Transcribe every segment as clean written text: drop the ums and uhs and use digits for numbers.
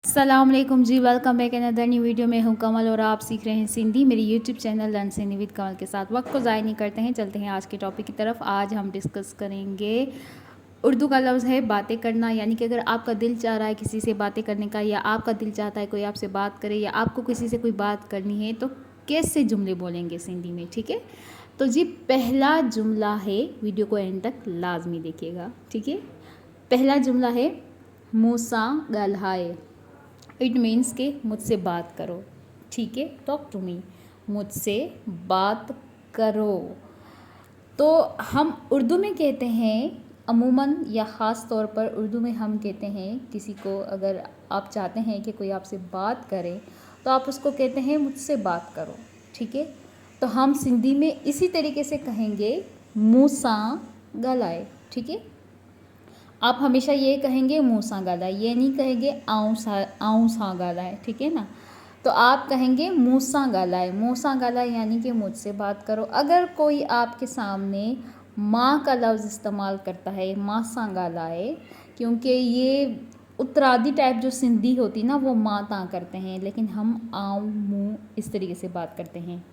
अस्सलाम वालेकुम जी, welcome back another new video में हूँ कमल और आप सीख रहे हैं सिंधी मेरी YouTube channel learn Sindhi with Kamal के साथ। वक्त को ज़ाय नहीं करते हैं, चलते हैं आज के टॉपिक की तरफ। आज हम डिस्कस करेंगे उर्दू का लफ्ज़ है बातें करना, यानी कि अगर आपका दिल चाह रहा है किसी से बातें करने का, या आपका दिल चाहता है कोई आपसे बात करे, या आपको किसी से कोई बात करनी है, तो कैसे जुमले बोलेंगे सिंधी में। ठीक है, तो जी पहला जुमला है, वीडियो को एंड तक लाजमी देखिएगा। ठीक है, पहला जुमला है मूसा गलहाए। इट मीन्स के मुझसे बात करो। ठीक है, टॉक टू मी, मुझसे बात करो। तो हम उर्दू में कहते हैं अमूमन या ख़ास तौर पर उर्दू में हम कहते हैं किसी को, अगर आप चाहते हैं कि कोई आपसे बात करे तो आप उसको कहते हैं मुझसे बात करो। ठीक है, तो हम सिंधी में इसी तरीके से कहेंगे मूसा गलाए। ठीक है, आप हमेशा ये कहेंगे मुँह सा गाला, ये नहीं कहेंगे आऊँ सा गाला है। ठीक है ना, तो आप कहेंगे मुँह सा गाला है। मुँह सा गाला यानी कि मुझसे बात करो। अगर कोई आपके सामने माँ का लफ्ज़ इस्तेमाल करता है, माँ सा गाला है, क्योंकि ये उत्तरादी टाइप जो सिंधी होती ना वो माँ ता करते हैं, लेकिन हम आऊँ मुँह इस तरीके से बात करते हैं।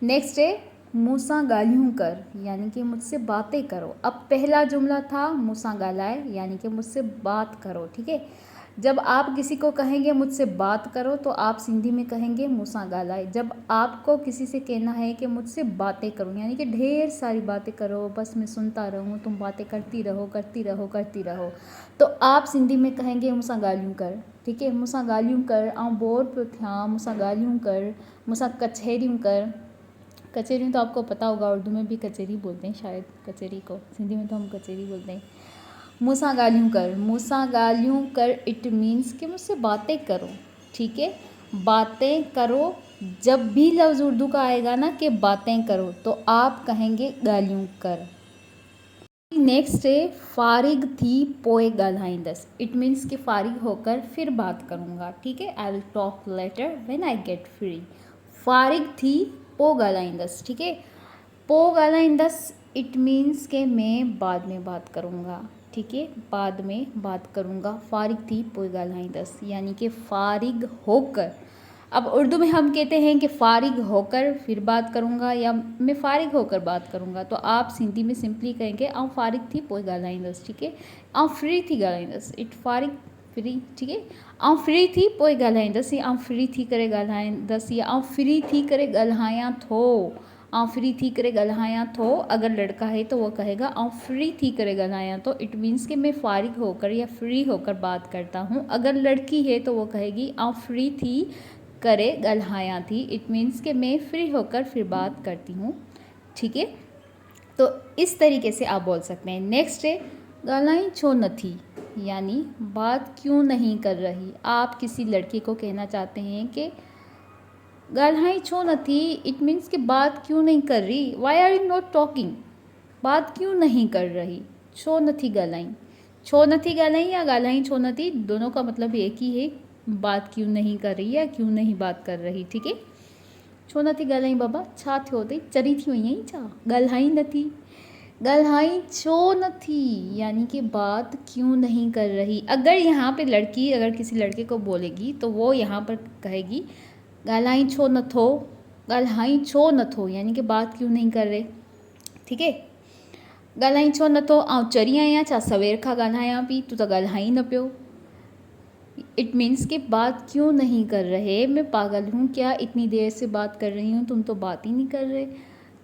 नेक्स्ट है मूसा गालियों कर, यानी कि मुझसे बातें करो। अब पहला जुमला था मूसा गालाए, यानी कि मुझसे बात करो। ठीक है, जब आप किसी को कहेंगे मुझसे बात करो तो आप सिंधी में कहेंगे मूसा गालाए। जब आपको किसी से कहना है कि मुझसे बातें करो, यानी कि ढेर सारी बातें करो, बस मैं सुनता रहूँ, तुम बातें करती रहो करती रहो करती रहो, तो आप सिंधी में कहेंगे मूसा गालियों कर। ठीक है, मूसा गालियों कर, आऊं बोर पियो थियां, मूसा गालियों कर, मूसा कचहरियूं कर। कचेरी तो आपको पता होगा, उर्दू में भी कचेरी बोलते हैं शायद, कचेरी को सिंधी में तो हम कचेरी बोलते हैं। मूसा गालियों कर, मूसा गालियों कर इट मीन्स कि मुझसे बातें करो। ठीक है, बातें करो। जब भी लफ्ज़ उर्दू का आएगा ना कि बातें करो, तो आप कहेंगे गालियों कर। नेक्स्ट है फारिग थी पोए ॻाल्हाईंदस। इट मीन्स कि फारिग होकर फिर बात करूँगा। ठीक है, I will talk later when I get free. फारिग थी पो ॻाल्हाईंदस। ठीक है, पो ॻाल्हाईंदस इट मीन्स के मैं बाद में बात करूँगा। ठीक है, बाद में बात करूँगा। फारिग थी पोए ॻाल्हाईंदस यानी कि फारिग होकर। अब उर्दू में हम कहते हैं कि फ़ारिग होकर फिर बात करूँगा, या मैं फ़ारिग होकर बात करूँगा, तो आप सिंधी में सिंपली कहेंगे आऊं फ़ारिग थी पोइ ॻाल्हाईंदसि। ठीक है, आऊं फ्री थी ॻाल्हाईंदसि, इट फ़ारिग फ्री। ठीक है, आऊं फ्री थी पोइ ॻाल्हाईंदसि, या आऊं फ्री थी करे ॻाल्हाईंदसि, या आऊं फ्री थी करे ॻाल्हायां थो। आऊं फ्री थी करे ॻाल्हायां थो, अगर लड़का है तो वो कहेगा आऊं फ्री थी करे ॻाल्हायां थो। इट मीन्स कि मैं फ़ारिग होकर या फ्री होकर बात करता हूँ। अगर लड़की है तो वो कहेगी आऊं फ्री थी करे ॻाल्हायां थी। इट मीन्स कि मैं फ्री होकर फिर बात करती हूँ। ठीक है, तो इस तरीके से आप बोल सकते हैं। नेक्स्ट है ॻाल्हाई छो न थी, यानी बात क्यों नहीं कर रही। आप किसी लड़के को कहना चाहते हैं कि ॻाल्हाई छो न थी, इट मीन्स कि बात क्यों नहीं कर रही। Why are you not talking, बात क्यों नहीं कर रही। छो न थी ॻाल्हाई, छो न थी ॻाल्हाई या ॻाल्हाई छो न थी, दोनों का मतलब एक ही है, बात क्यों नहीं कर रही या क्यों नहीं बात कर रही। ठीक है, छो न थी ॻाल्हाई बाबा, छा थियो अथई, चरी थी वई आहीं छा, ॻाल्हाई न थी। ॻाल्हाई छो न थी यानी कि बात क्यों नहीं कर रही। अगर यहाँ पे लड़की अगर किसी लड़के को बोलेगी तो वो यहाँ पर कहेगी ॻाल्हाई छो न थो, ॻाल्हाई छो न थो यानी कि बात क्यों नहीं कर रहे। ठीक है, ॻाल्हाई छो न थो, आउं चरी आहियां छा, सवेर खां ॻाल्हायां पई, तूं त ॻाल्हाई न पियो। इट मीन्स कि बात क्यों नहीं कर रहे, मैं पागल हूँ क्या, इतनी देर से बात कर रही हूँ, तुम तो बात ही नहीं कर रहे।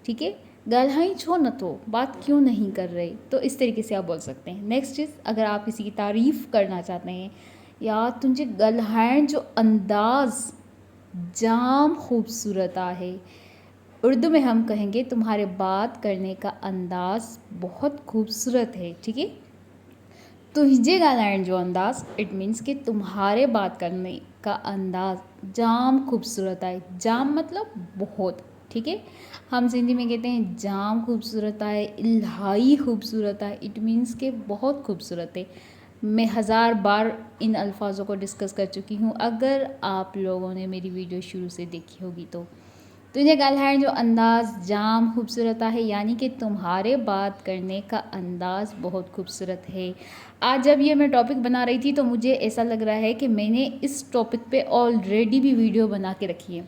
ठीक है, ॻाल्हाई छो न थो, बात क्यों नहीं कर रहे, तो इस तरीके से आप बोल सकते हैं। नेक्स्ट इज़ अगर आप किसी की तारीफ़ करना चाहते हैं, यार तुंहिंजे ॻाल्हाइण जो अंदाज़ जाम ख़ूबसूरत आहे। उर्दू में हम कहेंगे तुम्हारे बात करने का अंदाज़ बहुत खूबसूरत है। ठीक है, तुंहिंजे ॻाल्हाइण जो अंदाज़ इट मीन्स कि तुम्हारे बात करने का अंदाज़ जाम खूबसूरत आहे। जाम मतलब बहुत। ठीक है, हम सिंधी में कहते हैं जाम खूबसूरत आहे, इलाही खूबसूरत आहे, इट मीन्स कि बहुत खूबसूरत है। मैं 1000 बार इन अल्फाज़ों को डिस्कस कर चुकी हूँ, अगर आप लोगों ने मेरी वीडियो शुरू से देखी होगी तो। तुझे ॻाल्हाइण जो अंदाज़ जाम खूबसूरत है, यानी कि तुम्हारे बात करने का अंदाज़ बहुत खूबसूरत है। आज जब ये मैं टॉपिक बना रही थी तो मुझे ऐसा लग रहा है कि मैंने इस टॉपिक पे ऑलरेडी भी वीडियो बना के रखी है।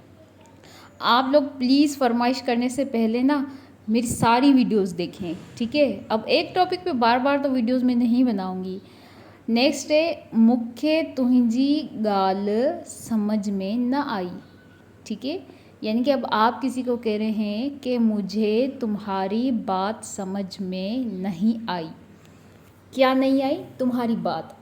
आप लोग प्लीज़ फरमाइश करने से पहले ना मेरी सारी वीडियोस देखें, ठीक है। अब एक टॉपिक पे बार बार तो वीडियोस मैं नहीं बनाऊंगी। नेक्स्ट है मुख्य तुंहिंजी गाल समझ में न आई, ठीक है। यानी कि अब आप किसी को कह रहे हैं कि मुझे तुम्हारी बात समझ में नहीं आई। क्या नहीं आई? तुम्हारी बात।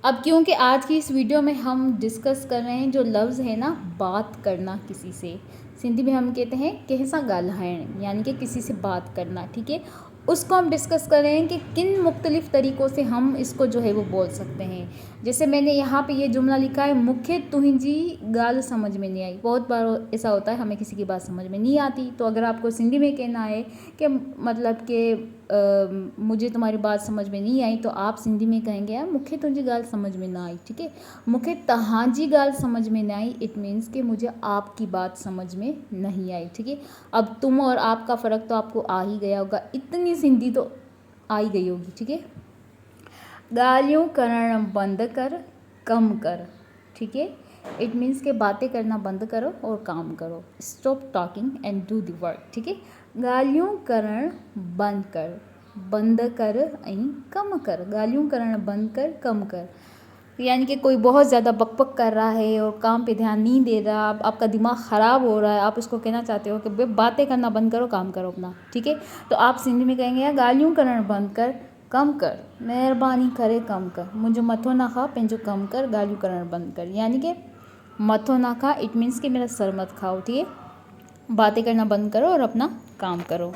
अब क्योंकि आज की इस वीडियो में हम डिस्कस कर रहे हैं जो लफ्ज़ है ना, बात करना किसी से, सिंधी में हम कहते हैं कैसा ॻाल्हाइण, यानी कि किसी से बात करना, ठीक है। उसको हम डिस्कस कर रहे हैं कि किन मुख्तलिफ़ तरीक़ों से हम इसको जो है वो बोल सकते हैं। जैसे मैंने यहाँ पे ये जुमला लिखा है, मुख्य तुंहिंजी गाल समझ में नहीं आई। बहुत बार ऐसा होता है हमें किसी की बात समझ में नहीं आती, तो अगर आपको सिंधी में कहना है कि मतलब कि मुझे तुम्हारी बात समझ में नहीं आई, तो आप सिंधी में कहेंगे यार मुख्य तुंहिंजी गाल समझ में ना आई, ठीक है। मुख्य तहांजी गाल समझ में ना आई, इट मीन्स कि मुझे आपकी बात समझ में नहीं आई, ठीक है। अब तुम और आपका फ़र्क तो आपको आ ही गया होगा, इतनी सिंधी तो आ ही गई होगी, ठीक है। गालियों करण बंद कर, कम कर, ठीक है। इट मीन्स के बातें करना बंद करो और काम करो। Stop talking and do the work, ठीक है। गालियों करण बंद कर ऐं कम कर। गालियों करण बंद कर, कम कर, यानी कि कोई बहुत ज़्यादा बकबक कर रहा है और काम पे ध्यान नहीं दे रहा, आपका दिमाग ख़राब हो रहा है, आप उसको कहना चाहते हो कि भाई बातें करना बंद करो, काम करो अपना, ठीक है। तो आप सिंधी में कहेंगे यार गालियों करण बंद कर, कम कर, महिरबानी करे कम कर, मुंहिंजो मथो ना खा, पंहिंजो कम कर, गालियों करण बंद कर। यानी कि मथो ना खा, इट मीन्स कि मेरा सर मत खाओ, ठीक है। बातें करना बंद करो और अपना काम करो।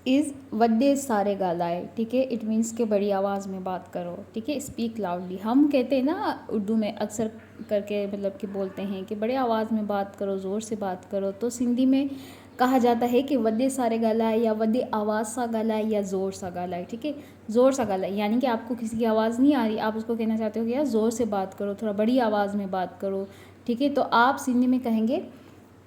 इज़ वड्डे सारे ॻाल्हाए, ठीक है। इट मीन्स के बड़ी आवाज़ में बात करो, ठीक है। स्पीक लाउडली, हम कहते हैं ना उर्दू में अक्सर करके, मतलब कि बोलते हैं कि बड़े आवाज़ में बात करो, ज़ोर से बात करो। तो सिंधी में कहा जाता है कि वड्डे सारे ॻाल्हाए, या वड्डे आवाज़ सा ॻाल्हाए, या ज़ोर सा ॻाल्हाए, ठीक है। ज़ोर सा ॻाल्हाए यानी कि आपको किसी की आवाज़ नहीं आ रही, आप उसको कहना चाहते हो कि यार ज़ोर से बात करो, थोड़ा बड़ी आवाज़ में बात करो, ठीक है। तो आप सिंधी में कहेंगे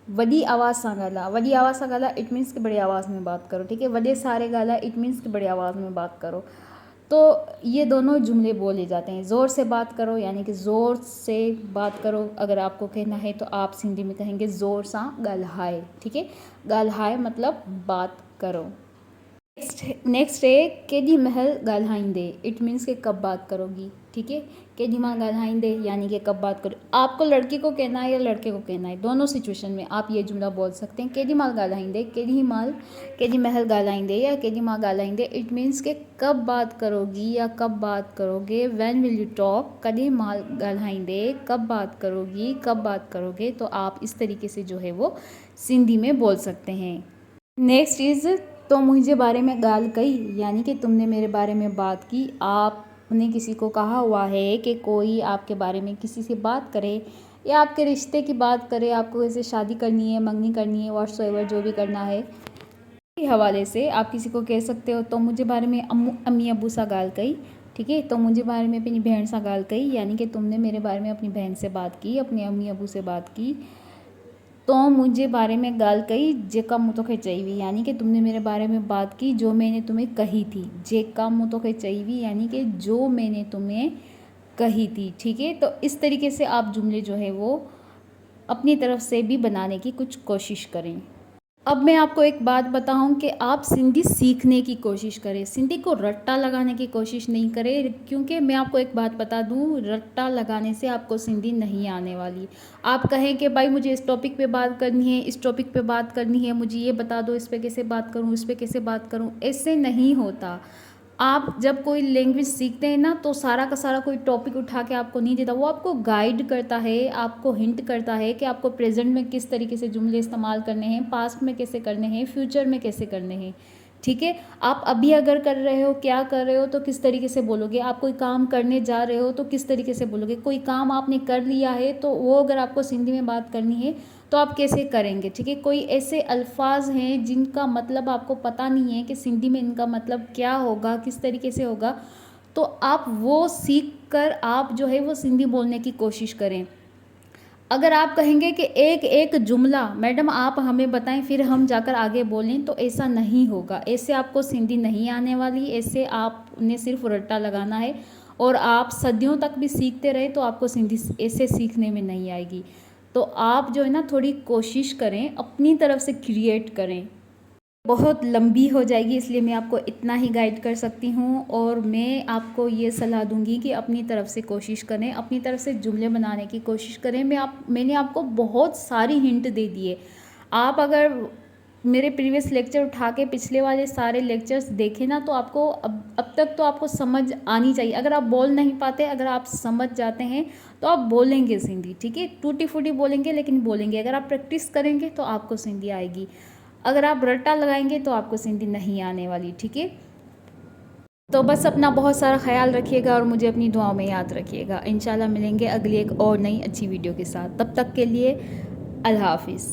वॾी आवाज़ सां ॻाल्हाए। वॾी आवाज़ सां ॻाल्हाए इट मीन्स कि बड़ी आवाज़ में बात करो, ठीक है। वॾे सारे ॻाल्हाए इट मीन्स कि बड़ी आवाज़ में बात करो। तो ये दोनों जुमले बोले जाते हैं। ज़ोर से बात करो यानी कि ज़ोर से बात करो अगर आपको कहना है, तो आप सिंधी में कहेंगे ज़ोर सां ॻाल्हाए, ठीक है। ॻाल्हाए मतलब बात करो। नेक्स्ट है केॾी महिल ॻाल्हाईंदे, इट मीन्स के कब बात करोगी, ठीक है। केॾी महिल ॻाल्हाईंदे यानी कि कब बात करो। आपको लड़की को कहना है या लड़के को कहना है, दोनों सिचुएशन में आप ये जुमला बोल सकते हैं। केॾी महिल ॻाल्हाईंदे, केॾी महिल ॻाल्हाईंदे या केॾी महिल ॻाल्हाईंदे, इट मीन्स के कब बात करोगी या कब बात करोगे। व्हेन विल यू टॉक, कॾहिं महिल ॻाल्हाईंदे, कब बात करोगी, कब बात करोगे। तो आप इस तरीके से जो है वो सिंधी में बोल सकते हैं। नेक्स्ट इज़ तो मुझे बारे में गाल कही, यानी कि तुमने मेरे बारे में बात की। आपने किसी को कहा हुआ है कि कोई आपके बारे में किसी से बात करे या आपके रिश्ते की बात करे, आपको ऐसे शादी करनी है, मंगनी करनी है, व्हाट्सएवर जो भी करना है, के हवाले से आप किसी को कह सकते हो। तो मुझे बारे में अम्मी अबू सा गाल कही, ठीक है। तो मुझे बारे में अपनी बहन सा गाल कही, यानी कि तुमने मेरे बारे में अपनी बहन से बात की, अपने अम्मी अबू से बात की। तो मुझे बारे में गाल कही जेका मूं तोखे चई हुई, यानी कि तुमने मेरे बारे में बात की जो मैंने तुम्हें कही थी। जेका मूं तोखे चई हुई यानी कि जो मैंने तुम्हें कही थी, ठीक है। तो इस तरीके से आप जुमले जो है वो अपनी तरफ से भी बनाने की कुछ कोशिश करें। अब मैं आपको एक बात बताऊं कि आप सिंधी सीखने की कोशिश करें, सिंधी को रट्टा लगाने की कोशिश नहीं करें, क्योंकि मैं आपको एक बात बता दूं, रट्टा लगाने से आपको सिंधी नहीं आने वाली। आप कहें कि भाई मुझे इस टॉपिक पे बात करनी है, इस टॉपिक पे बात करनी है, मुझे ये बता दो इस पे कैसे बात करूं, इस पे कैसे बात करूं, ऐसे नहीं होता। आप जब कोई लैंग्वेज सीखते हैं ना, तो सारा का सारा कोई टॉपिक उठा के आपको नहीं देता, वो आपको गाइड करता है, आपको हिंट करता है कि आपको प्रेजेंट में किस तरीके से जुमले इस्तेमाल करने हैं, पास्ट में कैसे करने हैं, फ्यूचर में कैसे करने हैं, ठीक है। आप अभी अगर कर रहे हो, क्या कर रहे हो, तो किस तरीके से बोलोगे। आप कोई काम करने जा रहे हो तो किस तरीके से बोलोगे। कोई काम आपने कर लिया है तो वो अगर आपको सिंधी में बात करनी है तो आप कैसे करेंगे, ठीक है। कोई ऐसे अल्फाज हैं जिनका मतलब आपको पता नहीं है कि सिंधी में इनका मतलब क्या होगा, किस तरीके से होगा, तो आप वो सीख कर आप जो है वो सिंधी बोलने की कोशिश करें। अगर आप कहेंगे कि एक एक जुमला मैडम आप हमें बताएं फिर हम जाकर आगे बोलें, तो ऐसा नहीं होगा। ऐसे आपको सिंधी नहीं आने वाली, ऐसे आपने सिर्फ रट्टा लगाना है और आप सदियों तक भी सीखते रहे तो आपको सिंधी ऐसे सीखने में नहीं आएगी। तो आप जो है ना थोड़ी कोशिश करें, अपनी तरफ से क्रिएट करें। बहुत लंबी हो जाएगी, इसलिए मैं आपको इतना ही गाइड कर सकती हूँ और मैं आपको ये सलाह दूंगी कि अपनी तरफ से कोशिश करें, अपनी तरफ से जुमले बनाने की कोशिश करें। मैंने आपको बहुत सारी हिंट दे दिए। आप अगर मेरे प्रीवियस लेक्चर उठा के पिछले वाले सारे लेक्चर्स देखें ना, तो आपको अब तक तो आपको समझ आनी चाहिए। अगर आप बोल नहीं पाते, अगर आप समझ जाते हैं तो आप बोलेंगे सिंधी, ठीक है। टूटी फूटी बोलेंगे लेकिन बोलेंगे। अगर आप प्रैक्टिस करेंगे तो आपको सिंधी आएगी। अगर आप रट्टा लगाएंगे तो आपको सिंधी नहीं आने वाली, ठीक है। तो बस अपना बहुत सारा ख्याल रखिएगा और मुझे अपनी दुआओं में याद रखिएगा। इंशाल्लाह मिलेंगे अगली एक और नई अच्छी वीडियो के साथ। तब तक के लिए अल्लाह हाफिज़।